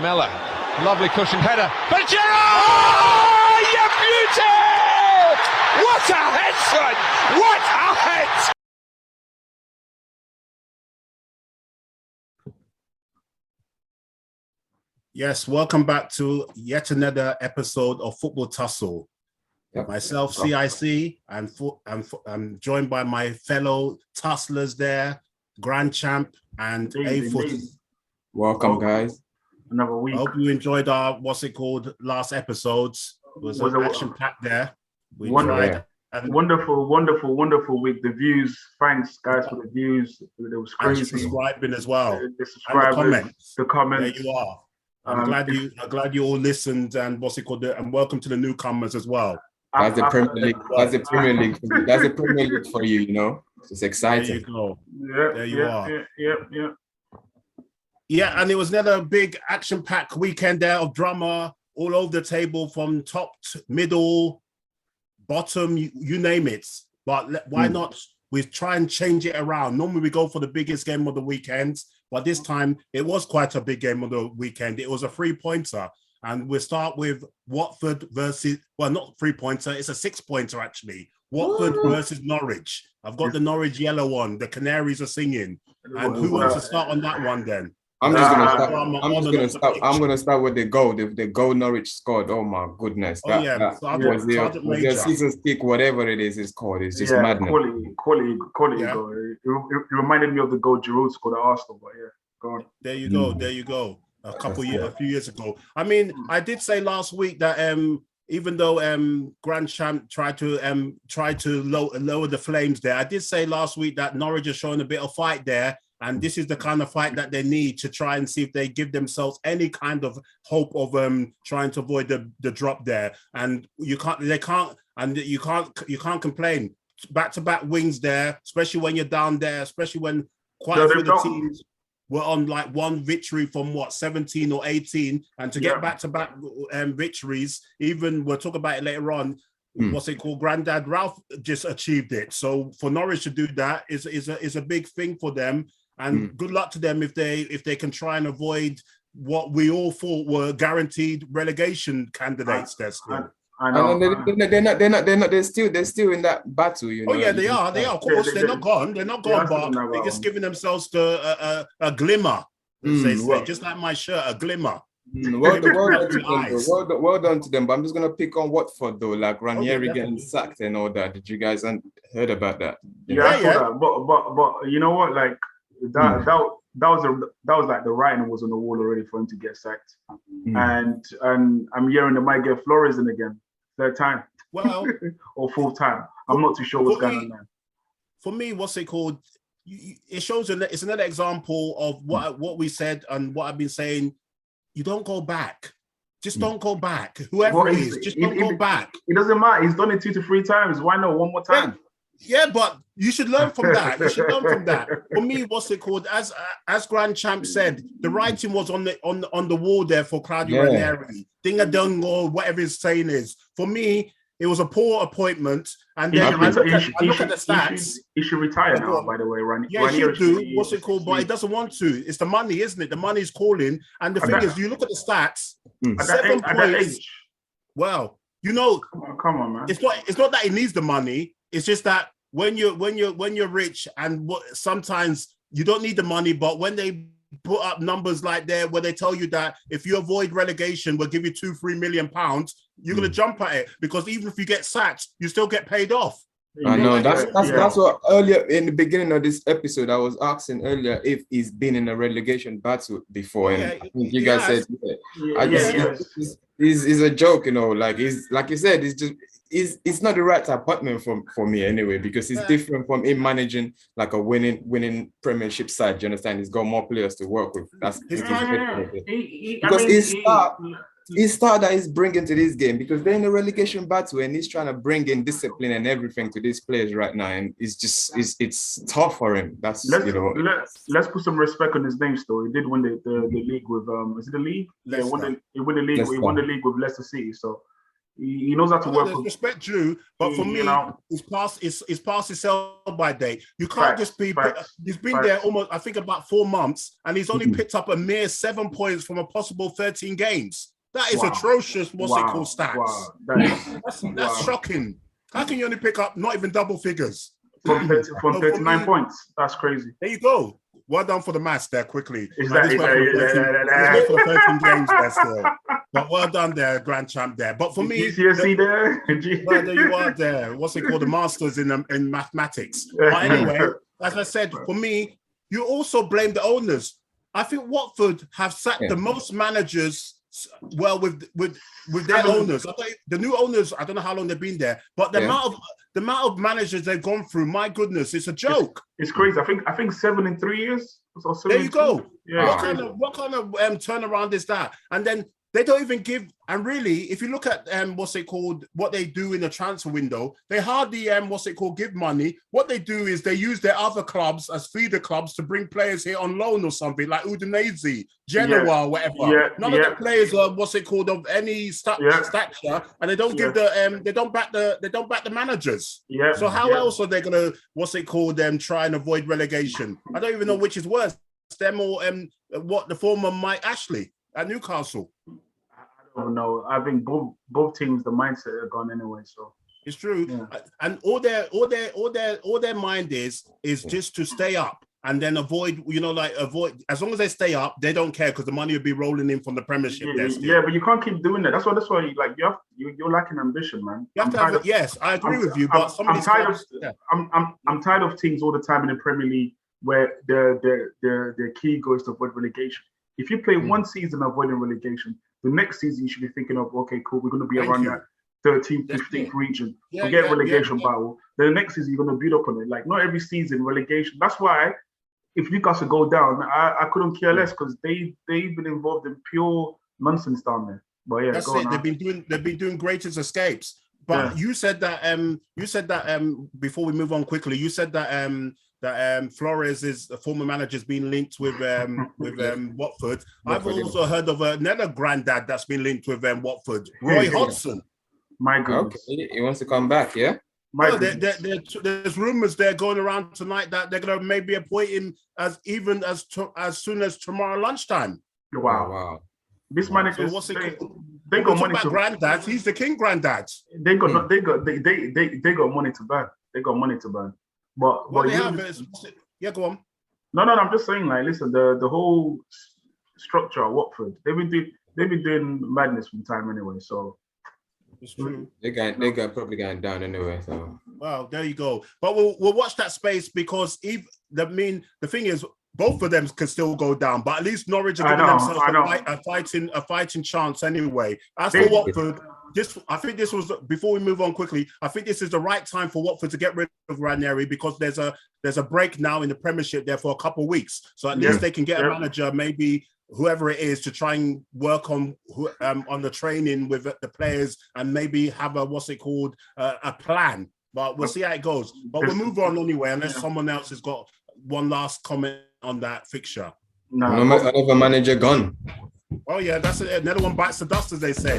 Miller, lovely cushioned header. But Gerrard! Oh, you beauty! What a head, son! What a head! Yes, welcome back to yet another episode of Football Tussle. Yep. Myself, CIC, and I'm joined by my fellow tusslers there, Grand Champ and A-Foot. Welcome, guys. Another week. I hope you enjoyed our, last episodes. It was an action-packed there. Wonderful week. The views, thanks, guys, for the views. It was crazy. And subscribing as well. The subscribers, the comments. There you are. I'm glad you all listened and and welcome to the newcomers as well. That's the Premier League. That's the Premier League. That's the Premier League for you. You know, it's exciting. There you go. There you are. Yeah, and it was another big action-packed weekend there of drama all over the table, from top to middle, bottom, you name it. But why not? We try and change it around. Normally we go for the biggest game of the weekend, but this time it was quite a big game of the weekend. It was a 3-pointer. And we'll start with Watford versus, well, not 3-pointer, it's a 6-pointer actually. Watford versus Norwich. I've got the Norwich yellow one. The Canaries are singing. And who wants to start on that one then? I'm gonna start with the goal. The goal Norwich scored. Oh my goodness! Was their season stick, whatever it is called. It's just madness. Quality goal. It reminded me of the goal Giroud scored at Aston. But go on. There you go. A few years ago. I mean, I did say last week that even though Grand Champ tried to lower the flames there, I did say last week that Norwich are showing a bit of fight there. And this is the kind of fight that they need to try and see if they give themselves any kind of hope of trying to avoid the drop there. And you can't complain. Back-to-back wins there, especially when you're down there, especially when quite a few of the teams were on like one victory from 17 or 18, and to get back-to-back victories, even we'll talk about it later on. Granddad Ralph just achieved it. So for Norwich to do that is a big thing for them. And good luck to them if they can try and avoid what we all thought were guaranteed relegation candidates. They're still. I know. They're still in that battle. You know. Oh yeah, they are. Of course, they're not gone. They're not gone, but they're just giving themselves a glimmer. Just like my shirt, a glimmer. Well done to them. But I'm just gonna pick on Watford though, like Ranieri getting sacked and all that. Did you guys heard about that? I saw that. But you know what? Like that was like the writing was on the wall already for him to get sacked. And I'm hearing they might get Flores in again, third time. Well, or fourth time. I'm not too sure what's going on there. For me, it shows it's another example of what we said and what I've been saying. You don't go back. Just don't go back. Whoever it is, just don't go back. It doesn't matter. He's done it 2 to 3 times. Why not one more time? Yeah, but you should learn from that. For me, as Grand Champ said, the writing was on the wall there for Claudio Ranieri. Ding-a-dong or whatever his saying is. For me, it was a poor appointment. And then I look at the stats. He should retire now, by the way, Ranieri. Yeah, he should do. But he doesn't want to. It's the money, isn't it? The money's calling. And the thing is, you look at the stats, 7 points. Well, you know, come on, man. It's not that he needs the money. It's just that when you're rich and sometimes you don't need the money, but when they put up numbers like that where they tell you that if you avoid relegation, we'll give you £2-3 million, you're gonna jump at it, because even if you get sacked, you still get paid off. I know that's what earlier in the beginning of this episode I was asking earlier if he's been in a relegation battle before, and I think you guys said it's a joke, you know. Like you said, it's not the right appointment for me anyway, because it's different from him managing like a winning Premiership side. Do you understand? He's got more players to work with. That's his start that he's bringing to this game, because they're in a relegation battle and he's trying to bring in discipline and everything to these players right now, and it's tough for him. Let's put some respect on his name still. He did win the league with is it the league? He won the league with Leicester City. So He knows how to work. There's respect due, but for me, it's past his sell-by date. You can't just be. He's been there almost, I think, about 4 months, and he's only picked up a mere 7 points from a possible 13 games. That is atrocious. Stats? Wow. That's shocking. How can you only pick up not even double figures from 39 points? That's crazy. There you go. Well done for the maths there, quickly. For the 13 games there still. But well done there, grand champ there. But for me, GCSE there. There you are there. What's it called? The masters in mathematics. But anyway, as I said, for me, you also blame the owners. I think Watford have sacked the most managers with their owners. The new owners, I don't know how long they've been there, but the amount of managers they've gone through, my goodness, it's a joke. It's crazy. I think 7 in 3 years. There you go. Yeah, what kind of turnaround is that? And then they don't even give. And really, if you look at what they do in the transfer window, they hardly give money. What they do is they use their other clubs as feeder clubs to bring players here on loan or something, like Udinese, Genoa, whatever. None of the players are of any stature, and they don't give they don't back the managers. Yeah. So how else are they gonna try and avoid relegation? I don't even know which is worse, them or the former Mike Ashley at Newcastle. I don't know. I think both teams, the mindset are gone anyway. So it's true, and all their mind is just to stay up and then avoid. As long as they stay up, they don't care because the money will be rolling in from the Premiership. But you can't keep doing that. That's why you're lacking ambition, man. You have to have yes, I agree with you, but I'm tired of teams all the time in the Premier League where their key goal is to avoid relegation. If you play one season avoiding relegation, the next season you should be thinking of, okay, cool, we're going to be around that 13th, 15th region. Forget relegation battle. Then the next season you're going to build up on it. Like, not every season relegation. That's why if Newcastle go down, I couldn't care less because they've been involved in pure nonsense down there. But yeah, that's it. They've been doing greatest escapes. But you said that before we move on quickly, you said that Flores is the former manager has been linked with Watford. I've also heard of another granddad that's been linked with Watford, Roy Hodgson. My goodness. Okay. He wants to come back, yeah? There's rumors there going around tonight that they're going to maybe appoint him as soon as tomorrow lunchtime. Wow. This manager, so they got money to granddads. He's the king granddad. They got money to burn. They got money to burn. But what they have is, go on. No. I'm just saying, like, listen, the whole structure of Watford, they've been doing madness from time anyway. So it's true. They're probably going down anyway. So well, there you go. But we'll watch that space because the thing is, both of them can still go down. But at least Norwich are giving themselves a fighting chance anyway. As for Watford. I think this was, before we move on quickly, I think this is the right time for Watford to get rid of Ranieri because there's a break now in the Premiership there for a couple of weeks. So at least they can get a manager, maybe whoever it is, to try and work on the training with the players and maybe have a plan. But we'll see how it goes. But we'll move on anyway, unless someone else has got one last comment on that fixture. No. Another manager gone. Oh yeah, that's another one bites the dust, as they say.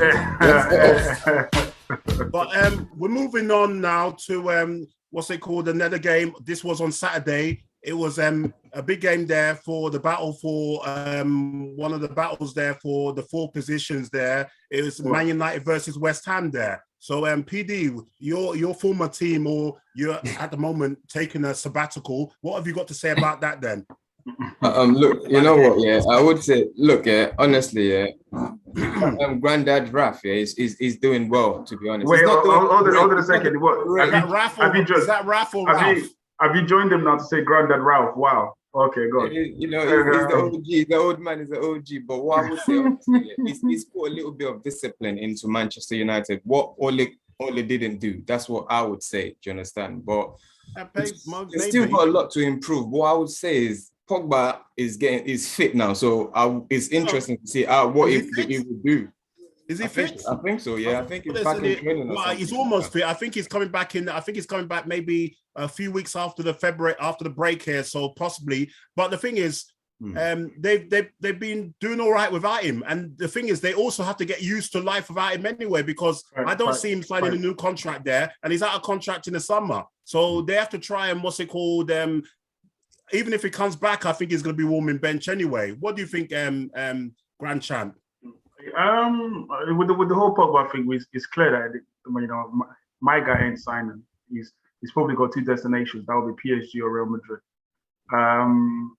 But we're moving on now to another game. This was on Saturday. It was a big game there for the battle for one of the battles there for the 4 positions there. It was Man United versus West Ham there. So PD, your former team, or you're at the moment taking a sabbatical. What have you got to say about that then? Look, you know what? Yeah, I would say, look, honestly, Granddad Raf, he's doing well, to be honest. Wait, hold on a second. Is that Raf or Ralph? Have you joined him now to say Granddad Ralph? Wow. Okay, go on. He's the OG. The old man is the OG. But what I would say, honestly, he's put a little bit of discipline into Manchester United. What Ole didn't do. That's what I would say. Do you understand? But he's still got a lot to improve. What I would say is Pogba is fit now, so it's interesting to see what he would do. Is he fit? I think so. Yeah, I think he's back in training. He's almost fit. I think he's coming back in. I think he's coming back maybe a few weeks after the break here, so possibly. But the thing is, they've been doing all right without him. And the thing is, they also have to get used to life without him anyway, because I don't see him signing a new contract there, and he's out of contract in the summer. So they have to try and even if he comes back, I think he's going to be warming bench anyway. What do you think, Grand Champ? With the whole Pogba thing, it's clear that my guy ain't signing. He's probably got 2 destinations. That would be PSG or Real Madrid.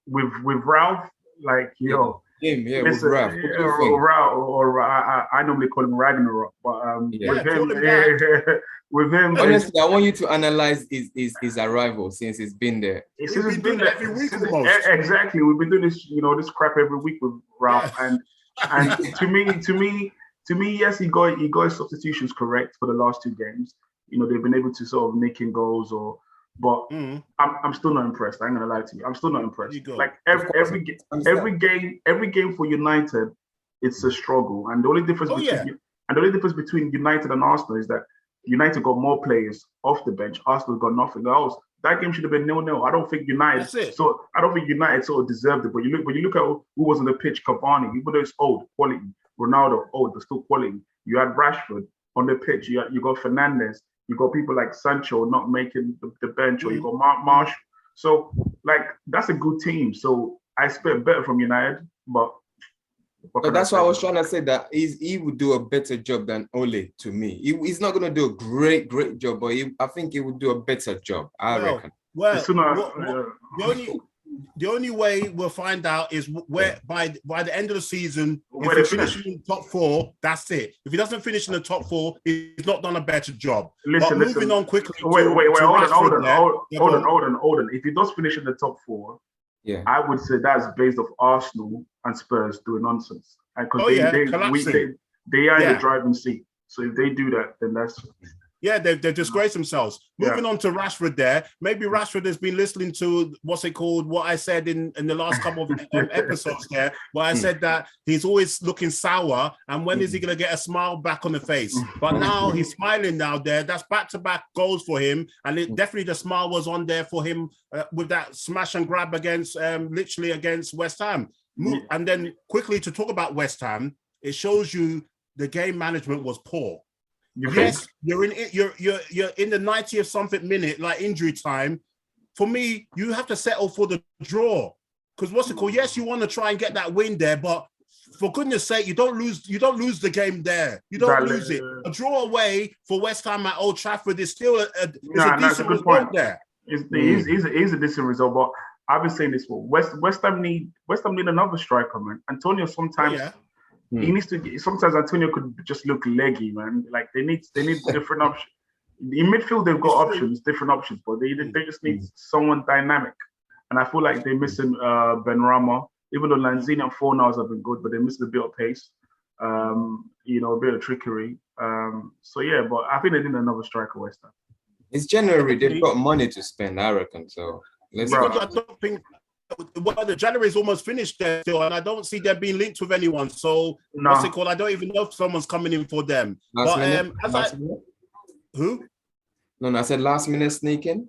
With Ralph, with Ralph. Or I normally call him Ragnarok, but with him, honestly, I want you to analyze his arrival since he's been there. He's been there every week almost. Exactly, we've been doing this, this crap every week with Ralph, and to me, yes, he got his substitutions correct for the last 2 games. They've been able to sort of nick in goals, but I'm still not impressed. I ain't gonna lie to you. I'm still not impressed. Like every game for United, it's a struggle. And the only difference between United and Arsenal is that United got more players off the bench. Arsenal got nothing else. That game should have been 0-0. I don't think United sort of deserved it. But you look at who was on the pitch. Cavani, even though it's old, quality. Ronaldo, old, but still quality. You had Rashford on the pitch. You got Fernandes. You got people like Sancho not making the bench, or you got Marshall. So, that's a good team. So I expect better from United, but that's why I was trying to say that he would do a better job than Ole to me. He's not going to do a great job, but I think he would do a better job. I reckon. Well, the only way we'll find out is where by the end of the season, if he finishes in the top 4, that's it. If he doesn't finish in the top 4, he's not done a better job. Moving on quickly. Wait, hold on. If he does finish in the top 4, I would say that's based off Arsenal and Spurs doing nonsense. Because they are in the driving seat. So if they do that, then that's... Yeah, they've disgraced themselves. Moving on to Rashford there. Maybe Rashford has been listening to what I said in the last couple of episodes there, where I said that he's always looking sour, and when is he going to get a smile back on the face? But now he's smiling now there. That's back-to-back goals for him, and definitely the smile was on there for him with that smash and grab against West Ham. And then quickly to talk about West Ham, it shows you the game management was poor. Yes, you're in the 90th something minute, like injury time. For me, you have to settle for the draw, because yes, you want to try and get that win there, but for goodness sake, you don't lose the game there. You don't lose it. A draw away for West Ham at Old Trafford is still a decent result there. It's a decent result, but I've been saying this for West Ham need another striker, man. Antonio sometimes. He needs to. Sometimes Antonio could just look leggy, man. Like they need different options. In midfield, they've got different options, but they just need someone dynamic. And I feel like they're missing Benrahma. Even though Lanzini and Fornals have been good, but they're missing a bit of pace. A bit of trickery. But I think they need another striker. West Ham. It's January. They've got money to spend, I reckon. So let's. I don't think. Well, the January is almost finished there still, and I don't see them being linked with anyone. So what's it called? I don't even know if someone's coming in for them. Who? No, I said last minute sneaking.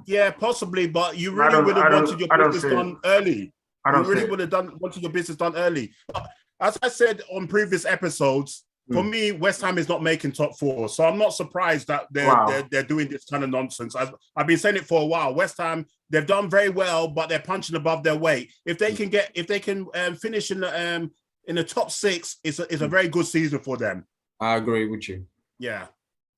Yeah, possibly, but you really would have wanted your business done early. You really would have wanted your business done early. But as I said on previous episodes, for me, West Ham is not making top 4, so I'm not surprised that they're doing this kind of nonsense. I've been saying it for a while. West Ham, they've done very well, but they're punching above their weight. If they can finish in the top 6, it's a very good season for them. I agree with you. Yeah,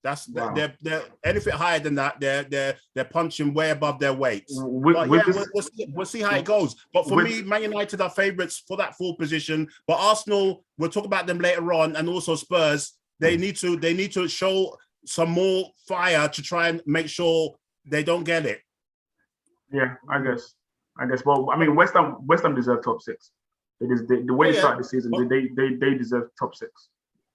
they're anything higher than that. They're punching way above their weight. We'll see how it goes. But for me, Man United are favourites for that 4th position. But Arsenal, we'll talk about them later on, and also Spurs. They need to show some more fire to try and make sure they don't get it. Yeah, I guess. Well, I mean, West Ham deserve top 6. The way they started the season, they deserve top 6.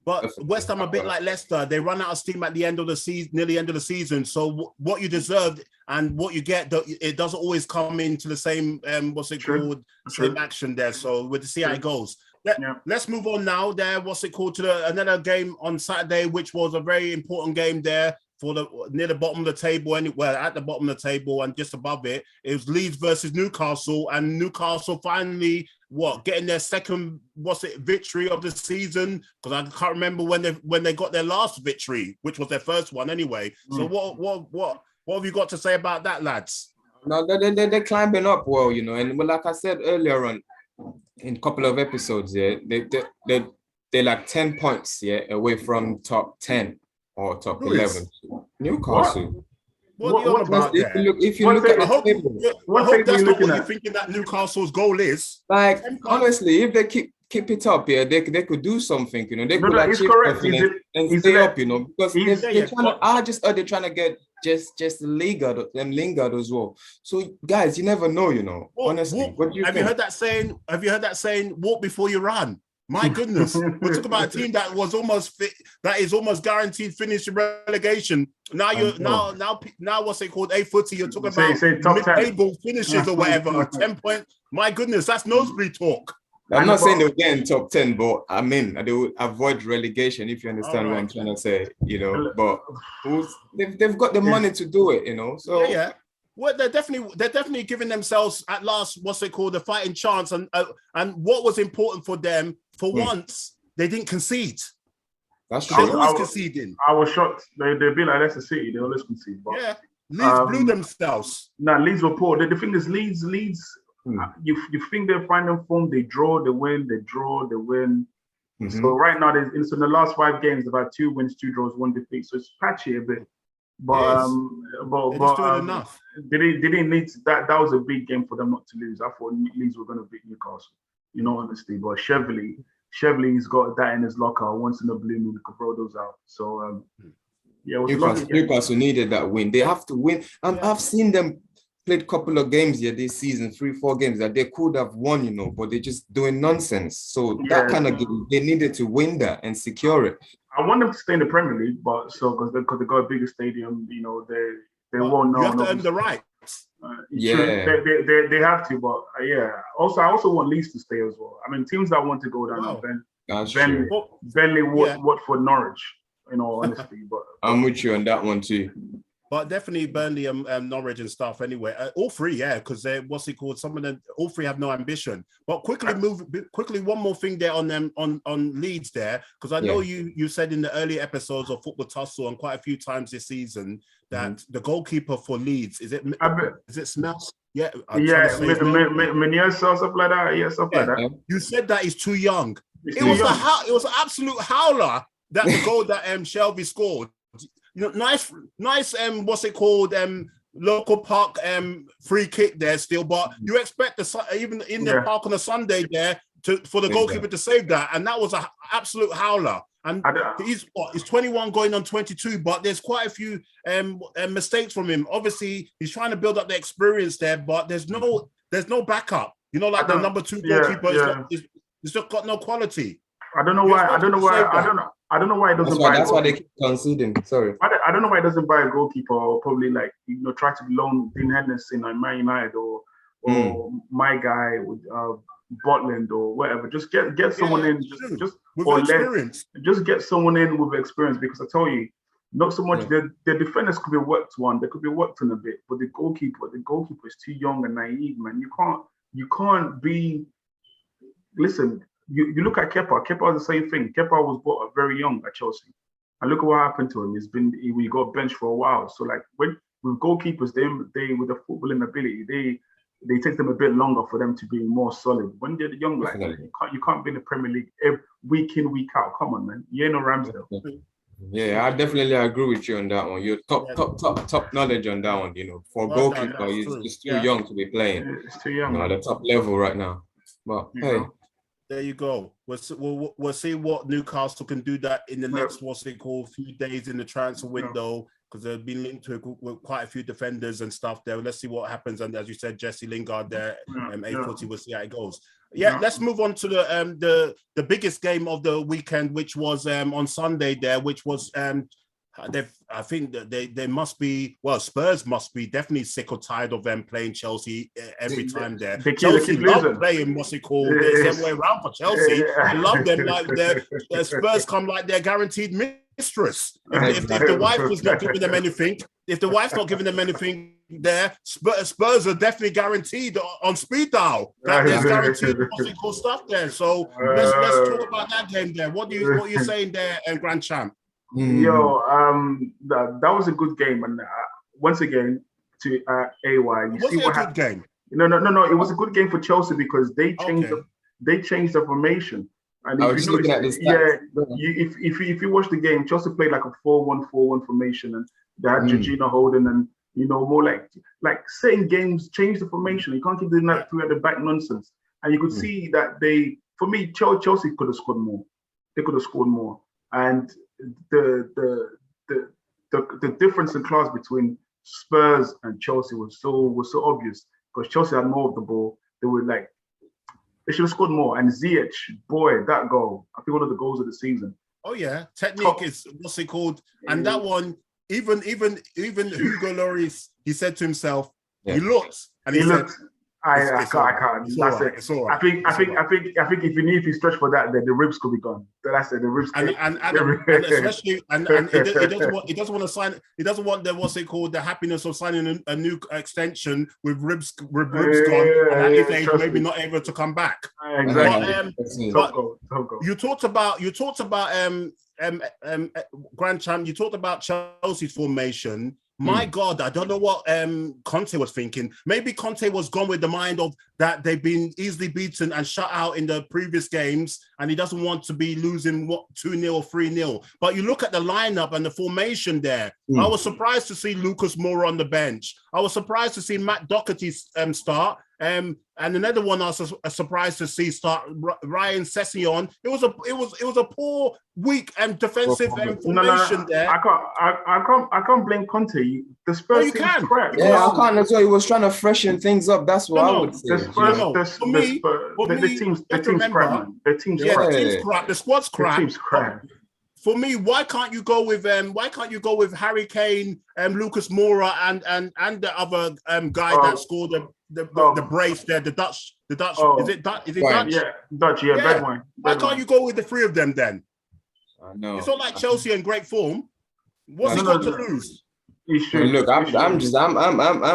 But West Ham, a bit like Leicester, they run out of steam at the end of the season, near the end of the season. So what you deserve and what you get, it doesn't always come into the same, same action there. So we'll see how it goes. Let's move on now there. To another game on Saturday, which was a very important game there for the near the bottom of the table, anywhere at the bottom of the table and just above it. It was Leeds versus Newcastle, and Newcastle finally getting their second victory of the season, because I can't remember when they got their last victory, which was their first one anyway. So what have you got to say about that, lads? No, they're climbing up well, you know, and like I said earlier on in a couple of episodes, they're like 10 points, away from top 10 or top 11. Newcastle. What are you on about there? If you look at the table, I hope that's not what you're thinking that Newcastle's goal is. Like, honestly, if they keep it up, they could do something, you know. They could achieve something and stay up, you know, because they're trying to get just Lingard as well. So guys, you never know, you know. Honestly, what do you think? Have you heard that saying? Walk before you run. My goodness, we're talking about a team that is almost guaranteed finishing relegation. Now now what's it called? A-footy. You're talking about mid-table finishes or whatever. 10 points. My goodness, that's nosebleed talk. I'm not saying they'll get in top 10, but I mean they will avoid relegation, if you understand what I'm trying to say, you know. But they've got the money to do it, you know. So yeah. Well, they're definitely giving themselves at last a fighting chance, and what was important for them for once, they didn't concede. That's true. They're always conceding. I was shocked. They'd be like Leicester City. They always concede. But, yeah, Leeds blew themselves. Leeds were poor. The thing is, Leeds. You think they're finding form? They draw, they win. They draw, they win. Mm-hmm. So right now, in the last 5 games, they've had 2 wins, 2 draws, 1 defeat. So it's patchy a bit. But doing enough. They didn't need to, that was a big game for them not to lose. I thought Leeds were going to beat Newcastle, you know, honestly. But Chevley's got that in his locker. Once in a blue moon, he could throw those out. So Newcastle needed that win. They have to win. I've seen them played a couple of games this season, 3-4 games that they could have won, you know, but they're just doing nonsense. So that kind of game, they needed to win that and secure it. I want them to stay in the Premier League, but because they got a bigger stadium, you know, they won't know. You have to earn the right. They have to, but Also, I also want Leeds to stay as well. I mean, teams that want to go down, Burnley, Watford, Norwich. You know, honestly, but I'm with you on that one too. But definitely Burnley and Norwich and stuff anyway. All 3, because they're, some of them, all 3 have no ambition. But quickly, one more thing there on them, on Leeds there, because I know you said in the early episodes of Football Tussle and quite a few times this season that the goalkeeper for Leeds, is it Smells? Yeah. Meunier, stuff like that. Yeah, stuff like that. You said that he's too young. It was an absolute howler, that the goal that Shelby scored. You know, nice, local park free kick there still, but you expect even in the park on a Sunday there for the goalkeeper to save that, and that was an absolute howler. And he's 21 going on 22, but there's quite a few mistakes from him. Obviously, he's trying to build up the experience there, but there's no backup. You know, like the number 2 goalkeeper, he's just got no quality. I don't know why it doesn't buy. That's why they keep conceding. Sorry. I don't know why it doesn't buy a goalkeeper, or probably try to loan Dean Henderson at Man United or my guy with Botland or whatever. Just get someone in, just with experience. Just get someone in with experience, because I tell you, not so much the defenders could be worked on. They could be worked on a bit, but the goalkeeper is too young and naive, man. You can't be. Listen. You look at Kepa. Kepa is the same thing. Kepa was bought very young at Chelsea, and look at what happened to him. We got benched for a while. So with goalkeepers, they with the footballing ability, they take them a bit longer for them to be more solid. When they're young, you can't be in the Premier League week in, week out. Come on, man. You ain't no Ramsdale. Yeah, I definitely agree with you on that one. You're top knowledge on that one. You know, for a goalkeeper, he's too young to be playing. It's too young. At the top level right now. But hey. There you go. We'll see what Newcastle can do that in the next few days in the transfer window, because they've been linked to with quite a few defenders and stuff there. Let's see what happens. And as you said, Jesse Lingard there, A-footy, we'll see how it goes. Let's move on to the biggest game of the weekend, which was on Sunday there, which was I think that they must be, Spurs must be definitely sick or tired of them playing Chelsea every time there. Chelsea love playing it's the other way around for Chelsea. They love them like their Spurs come like they're guaranteed mistress. If the wife was not giving them anything, there, Spurs are definitely guaranteed on speed dial. There's guaranteed what's it called stuff there. So let's talk about that game there. What are you saying there, Grand Champ? Yo, that was a good game, and once again to AY, you see what happened. Game? No. It was a good game for Chelsea because they changed the formation. And if you looking at this, if you watch the game, Chelsea played like a 4-1-4-1 formation, and they had Jorginho holding, and more like certain games change the formation. You can't keep doing that through at the back nonsense. And you could see that Chelsea could have scored more. They could have scored more, and the difference in class between Spurs and Chelsea was so obvious because Chelsea had more of the ball. They should have scored more. And Ziyech, boy, that goal, I think one of the goals of the season. Oh yeah, technique is what's it called? And that one, even Hugo Lloris, he said to himself, he looked and he said, I can't. That's it. It's all right. I think if you stretch for that, then the ribs could be gone. That's it. The ribs. And especially he doesn't want to sign. He doesn't want the happiness of signing a new extension with ribs gone, and at his age maybe not able to come back. Exactly. But you talked about Grand Champ. You talked about Chelsea's formation. My God, I don't know what Conte was thinking. Maybe Conte was gone with the mind of that they've been easily beaten and shut out in the previous games, and he doesn't want to be losing 2-0 or 3-0. But you look at the lineup and the formation there. I was surprised to see Lucas Moura on the bench. I was surprised to see Matt Doherty start. And another one I was surprised to see start Ryan Sessegnon. It was a poor, weak and defensive formation there. I can't blame Conte. The Spurs can. Crap. Yeah, I can't as well. He was trying to freshen things up. That's what I would say. The team's crap. The team's crap. The squad's crap. The team's crap. For me, why can't you go with Harry Kane, Lucas Moura, and the other guy that scored the brace there, the Dutch. Is it Dutch? Yeah, Dutch. Yeah, bad one. Why can't you go with the three of them then? I know. It's not like Chelsea in great form. What's he got to lose? Look, I'm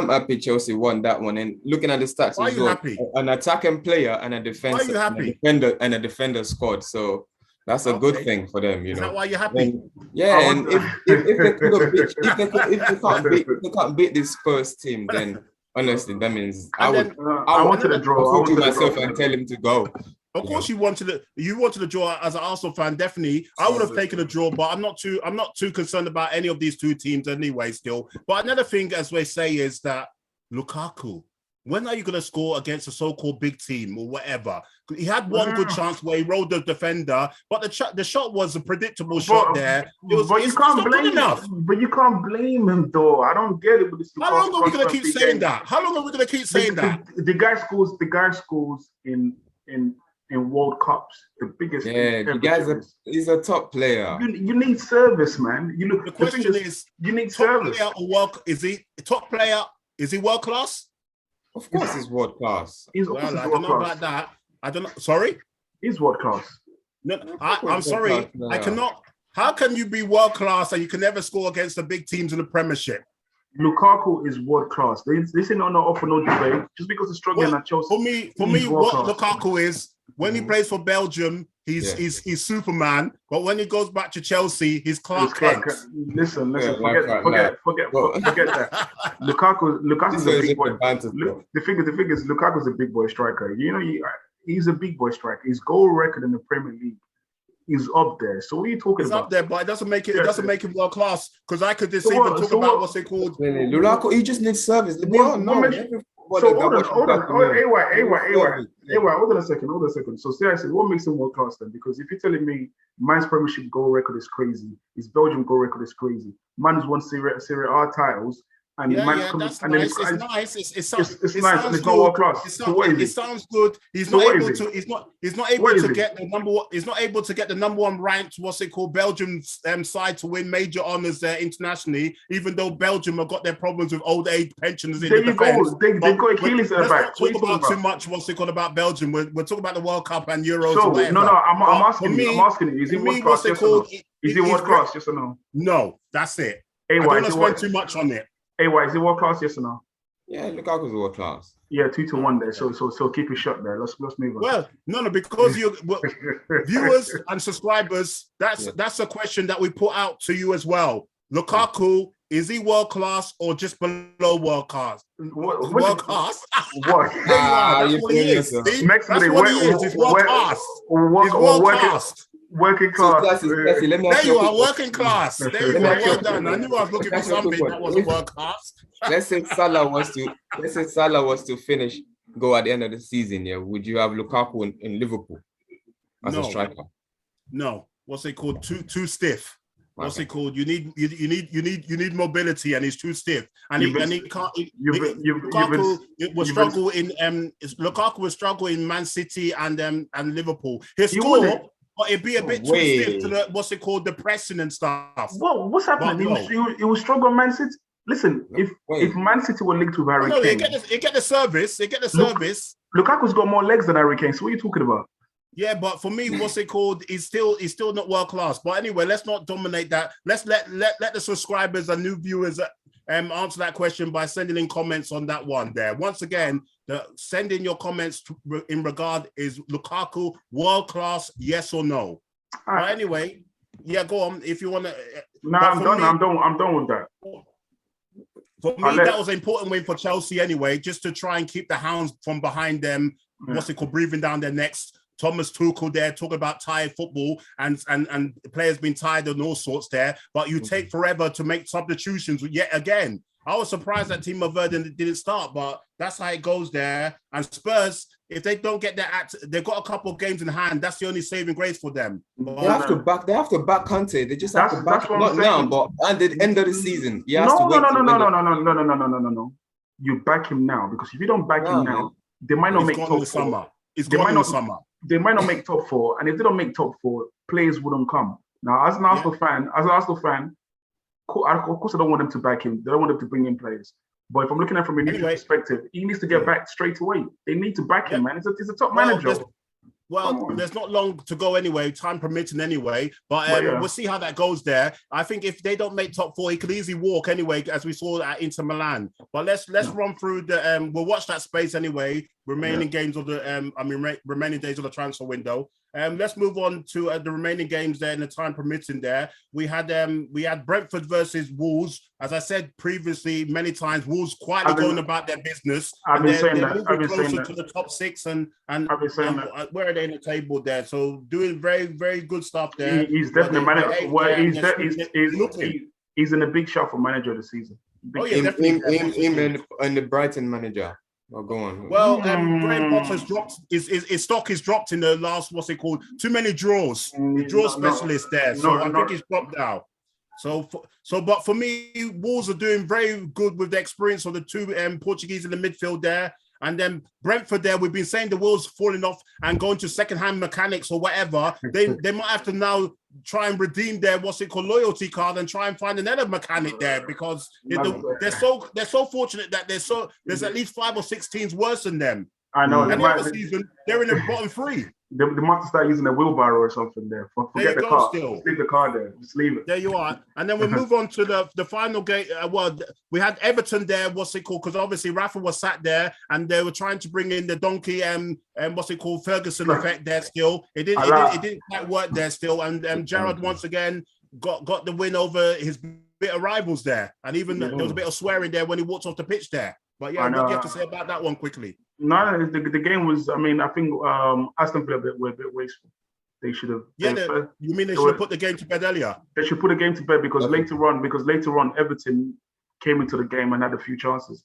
happy Chelsea won that one. And looking at the stats, why are you happy? An attacking player and a defender. Why are you happy? And a defender scored. So that's a good thing for them, Is that why you're happy? And if they can't beat this Spurs team, then honestly, that means I wanted a draw. I would myself and tell him to go. Of course, you wanted a draw as an Arsenal fan. Definitely, I would have taken a draw, but I'm not too concerned about any of these two teams anyway. Still, but another thing, as we say, is that Lukaku. When are you going to score against a so-called big team or whatever? He had one good chance where he rolled the defender, but the shot was a predictable shot there. But you can't blame him, though. I don't get it. How long are we going to keep saying that? The guy scores in World Cups, the biggest. Yeah, the guy's he's a top player. You need service, man. The question is, you need service. Is he top player? Is he world class? Of course, he's world class. I don't know about that. I don't know. Sorry? He's world class. No, I'm sorry. I cannot. How can you be world class and you can never score against the big teams in the Premiership? Lukaku is world class. This ain't not up for no debate. Just because he's struggling at Chelsea. For me, what Lukaku is, when he plays for Belgium, he's Superman. But when he goes back to Chelsea, he's Clark Kent. Listen. Forget that. Lukaku's a big boy. The thing is, Lukaku's a big boy striker. He's a big boy striker. His goal record in the Premier League is up there. So what are you talking about? It's up there, but it doesn't make it. It doesn't make him world class. Because I could just even talk about what's it called. Lukaku, he just needs service. Hold on a second. So seriously, what makes him world class then? Because if you're telling me man's Premiership goal record is crazy, his Belgium goal record is crazy, man's won Serie A titles, And that's nice. It's nice. It nice, sounds and it's not good. world class. So what is It sounds good. He's not able to get the number one. He's not able to get the number one ranked. Belgium side to win major honors there internationally. Even though Belgium have got their problems with old age pensioners in the defense. They've got Achilles at the back. Let's not talk about too much. About Belgium? We're talking about the World Cup and Euros. So or no, I'm asking you. Is he world class? Yes or no? Is he world class? Yes or no? No, that's it. I don't want to spend too much on it. AY, is it world class? Yes or no? Yeah, Lukaku's world class. Yeah, 2-1 there. So keep it shut there. Let's move on. Well, no, because you viewers and subscribers, that's a question that we put out to you as well. Lukaku, is he world class or just below world class? World class? What? That's what he is. That's what he is. He's world class. He's world class. Working class. Let me ask there you are, working class. There you go. Well done. I knew I was looking for something that was world class. Let's say Salah was to go at the end of the season. Yeah, would you have Lukaku in Liverpool as a striker? No. What's it called? Too stiff. What's it called? You need mobility, and he's too stiff. And he can't. Lukaku will struggle in Man City and Liverpool. His score. But it'd be a bit too stiff to the pressing and stuff. Well, what's happening? He will struggle Man City. Listen, if Man City were linked with Harry Kane, they get the service. Lukaku's got more legs than Harry Kane. So what are you talking about? Yeah, but for me, He's still not world class. But anyway, let's not dominate that. Let's let the subscribers and new viewers answer that question by sending in comments on that one there. Once again, send in your comments in regard, is Lukaku world class, yes or no? But anyway, go on if you want to. No, I'm done with that. For me, that was an important win for Chelsea anyway, just to try and keep the hounds from behind them, breathing down their necks. Thomas Tuchel there talking about tired football and players being tired and all sorts there, but you take forever to make substitutions yet again. I was surprised that Timo Werner didn't start, but that's how it goes there. And Spurs, if they don't get their act, they've got a couple of games in hand. That's the only saving grace for them. They have to back Conte. They just have to back him. Not now, but at the end of the season, he has to wait. No. You back him now, because if you don't back him now, they might not make top four. They might not make top four, and if they don't make top four, players wouldn't come. Now, as an Arsenal fan, of course, I don't want them to back him. They don't want them to bring in players. But if I'm looking at it from a neutral perspective, he needs to get back straight away. They need to back him, man. It's a top manager. There's not long to go anyway, time permitting anyway. But we'll see how that goes there. I think if they don't make top four, he could easily walk anyway, as we saw at Inter Milan. But let's run through the. We'll watch that space anyway. Remaining games of the remaining days of the transfer window. Let's move on to the remaining games there in the time permitting there. We had Brentford versus Wolves. As I said previously many times, Wolves quietly going about their business. I've been saying that. I've been closer to the top six and where are they in the table there? So doing very, very good stuff there. He's definitely manager. Well, he's in a big shot for manager of the season. Him and the Brighton manager. Oh, go on. Well, Graham Potter's dropped. His stock is dropped in the last. Too many draws. The draw specialist there. So I think he's dropped now. But for me, Wolves are doing very good with the experience of the two Portuguese in the midfield there. And then Brentford there, we've been saying the wheels falling off and going to second-hand mechanics or whatever. They might have to now try and redeem their loyalty card and try and find another mechanic there, because they're so fortunate that there's at least 5 or 6 teams worse than them. I know. And the other season, they're in the bottom 3. They might start using a wheelbarrow or something there. Forget the car. Just leave the car there. Just leave it. There you are. And then we'll move on to the final game. We had Everton there. Because obviously Rafa was sat there and they were trying to bring in the donkey Ferguson effect there still. It didn't quite work there still. And Gerrard once again got the win over his bitter rivals there. And even there was a bit of swearing there when he walked off the pitch there. But what do you have to say about that one quickly? No, the game was. I mean, I think Aston Villa were a bit wasteful. They should have. You mean they should have put the game to bed earlier? They should put the game to bed because later on, Everton came into the game and had a few chances.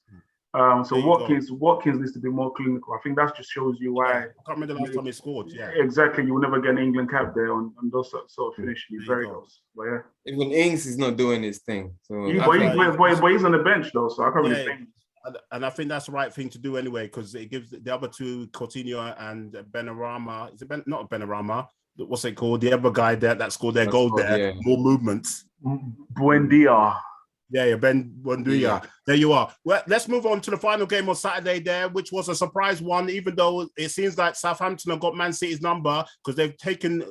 So Watkins needs to be more clinical. I think that just shows you why. I can't remember the last time he scored. Yeah, exactly. You will never get an England cap there on those sort of finishing. Very close. But yeah, even Ings is not doing his thing. So but he's on the bench though, so I can't really think. And I think that's the right thing to do anyway, because it gives the other two, Coutinho and Benrahma. Is it not Benrahma? What's it called? The other guy that scored their goal there. More movements. Buendia. Yeah, Ben Buendia. Yeah. There you are. Well, let's move on to the final game on Saturday there, which was a surprise one, even though it seems like Southampton have got Man City's number because they've taken,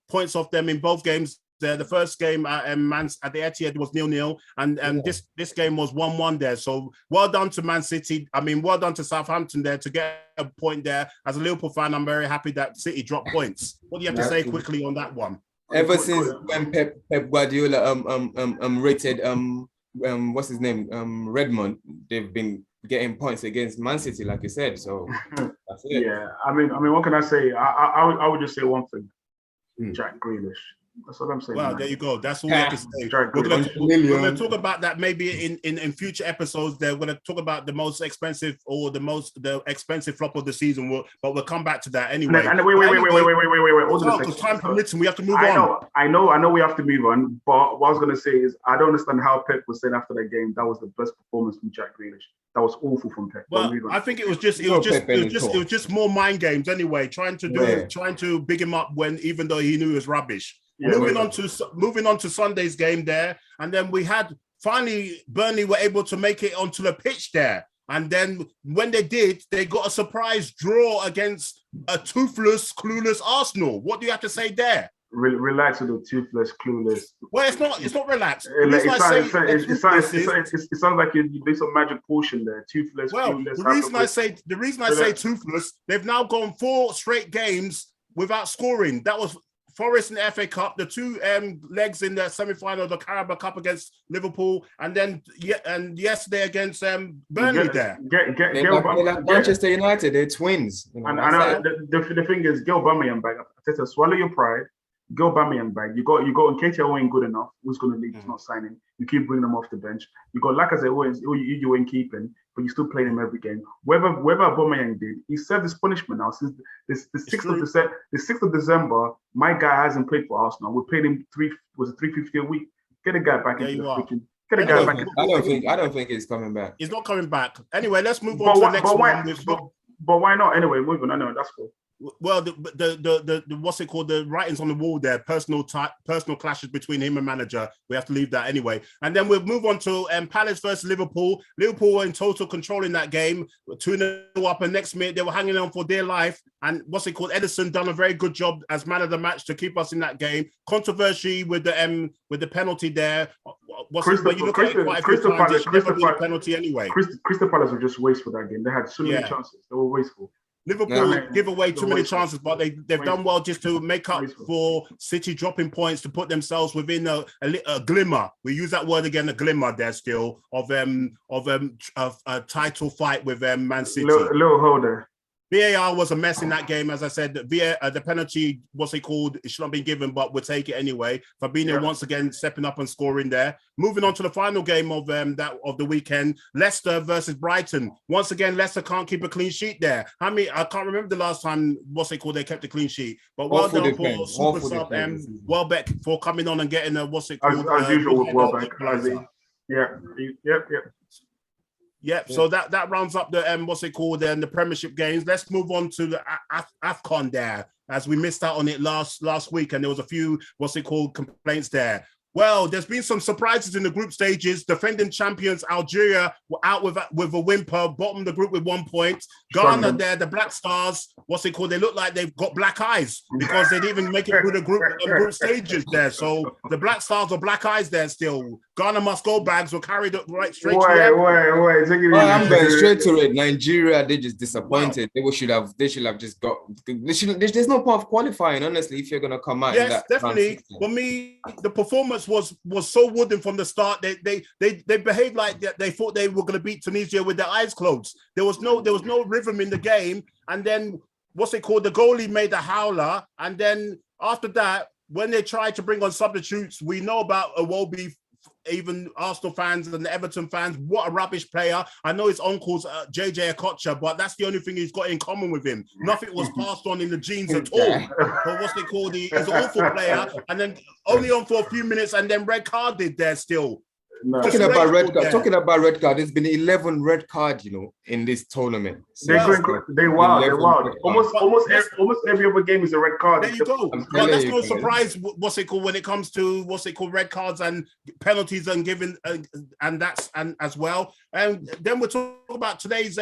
points off them in both games. The first game at the Etihad was 0-0, and this game was 1-1 there. So well done to Man City. I mean, well done to Southampton there to get a point there. As a Liverpool fan, I'm very happy that City dropped points. What do you have to say quickly on that one? Ever since when Pep Guardiola rated what's his name, Redmond, they've been getting points against Man City, like you said. So that's it. Yeah, I mean, what can I say? I would just say one thing: Jack Grealish. That's what I'm saying. Well, there you go. That's all we have to say. We're going to talk about that maybe in future episodes. We're going to talk about the most expensive or the expensive flop of the season. But we'll come back to that anyway. And wait. Because time permitting, we have to move on. I know we have to move on. But what I was going to say is I don't understand how Pep was saying after that game that was the best performance from Jack Grealish. That was awful from Pep. Well, I think it was just more mind games anyway, trying to big him up even though he knew it was rubbish. Yeah, moving on to Sunday's game there, and then we had finally Burnley were able to make it onto the pitch there, and then when they did, they got a surprise draw against a toothless, clueless Arsenal. What do you have to say there? Relax with the toothless, clueless. Well, it's not relaxed. It sounds like you do some magic potion there. Toothless, clueless. The reason I say toothless, they've now gone 4 straight games without scoring. That was Forest in the FA Cup, the 2 legs in the semi-final of the Carabao Cup against Liverpool, and then yesterday against Burnley there. Manchester United, they're twins. You know, and the thing is, get Aubameyang back. Arteta, swallow your pride. Get Aubameyang back. You got in case you ain't good enough. Who's going to leave? He's not signing. You keep bringing them off the bench. You got Lacazette, who you ain't keeping, but you still playing him every game. Whatever Aubameyang did, he served his punishment now since the 6th of December. My guy hasn't played for Arsenal. We paid him $350 a week. Get a guy back into the freaking. Get a guy back. I don't think he's coming back. He's not coming back. Anyway, let's move on to the next one. But why not? Anyway, moving. I know that's cool. Well, the what's it called? The writings on the wall there, personal clashes between him and manager. We have to leave that anyway. And then we'll move on to Palace versus Liverpool. Liverpool were in total control in that game, 2-0 up, and next minute they were hanging on for dear life. And what's it called? Edison done a very good job as man of the match to keep us in that game. Controversy with the penalty there. Crystal Palace penalty anyway. Crystal Palace were just wasteful that game. They had so many chances. They were wasteful. Liverpool give away too many chances, but they've done well just to make up for City dropping points to put themselves within a glimmer. We use that word again, a glimmer there still of a title fight with Man City. Little holder. VAR was a mess in that game, as I said. The penalty, what's it called? It should not be given, but we'll take it anyway. Fabinho once again stepping up and scoring there. Moving on to the final game of the weekend, Leicester versus Brighton. Once again, Leicester can't keep a clean sheet there. I can't remember the last time they kept a clean sheet. But well done for super sub Welbeck for coming on and getting as usual with Welbeck. Yep. So that rounds up the the Premiership games. Let's move on to the AFCON there, as we missed out on it last week, and there was a few complaints there. Well, there's been some surprises in the group stages. Defending champions Algeria were out with a whimper, bottom the group with 1 point. Ghana there, the Black Stars, they look like they've got black eyes because they didn't even make it through the group stages there. So the Black Stars are black eyes there still. Ghana must go bags were carried right straight to it. I'm going straight to it. Nigeria, they just disappointed. Wow. They should have just got. There's no point of qualifying, honestly, if you're gonna come out. Yes, definitely. For me, the performance was so wooden from the start. They behaved like they thought they were going to beat Tunisia with their eyes closed. There was no rhythm in the game, and then the goalie made a howler, and then after that, when they tried to bring on substitutes, we know about Iwobi even Arsenal fans and the Everton fans, what a rubbish player. I know his uncle's JJ Okocha, but that's the only thing he's got in common with him. Nothing was passed on in the genes at all. But what's it called? He's an awful player, and then only on for a few minutes, and then red carded there still. No. Talking about red card, there's been 11 red cards, in this tournament. They're wild. Almost every other game is a red card. There you go. But that's no surprise. What's it called when it comes to red cards and penalties and giving and as well. And then we'll talk about today's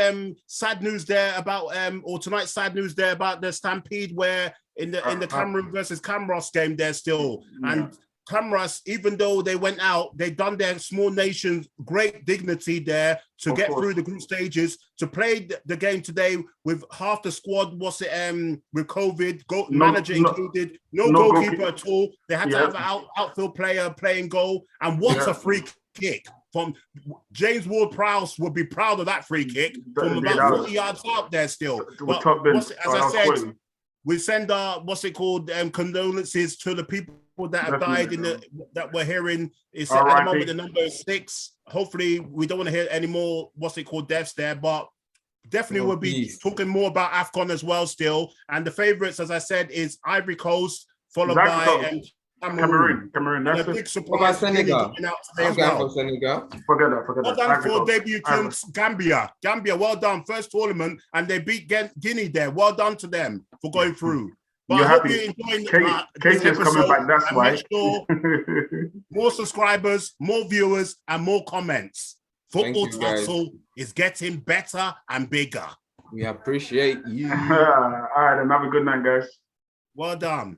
sad news there about or tonight's sad news there about the stampede where in the Cameroon versus Camros game there still and. Cameras, even though they went out, they done their small nations great dignity there to get through the group stages, to play the game today with half the squad, with COVID, manager included, no goalkeeper at all. They had to have an outfield player playing goal. And what a free kick from James Ward-Prowse would be proud of that free kick from about 40 yards out there still. But as I said, we send our condolences to the people that have died that we're hearing. At the moment the number is 6. Hopefully we don't want to hear any more deaths there, but definitely we'll be talking more about AFCON as well still. And the favorites, as I said, is Ivory Coast followed by Cameroon. That's a big surprise. Senegal. Senegal. Forget that. Well done for debutant Gambia, well done. First tournament, and they beat Guinea there. Well done to them for going through. But I hope you're enjoying this episode. Coming back, that's why. Make sure more subscribers, more viewers, and more comments. Football Tussle is getting better and bigger. We appreciate you. All right, and have a good night, guys. Well done.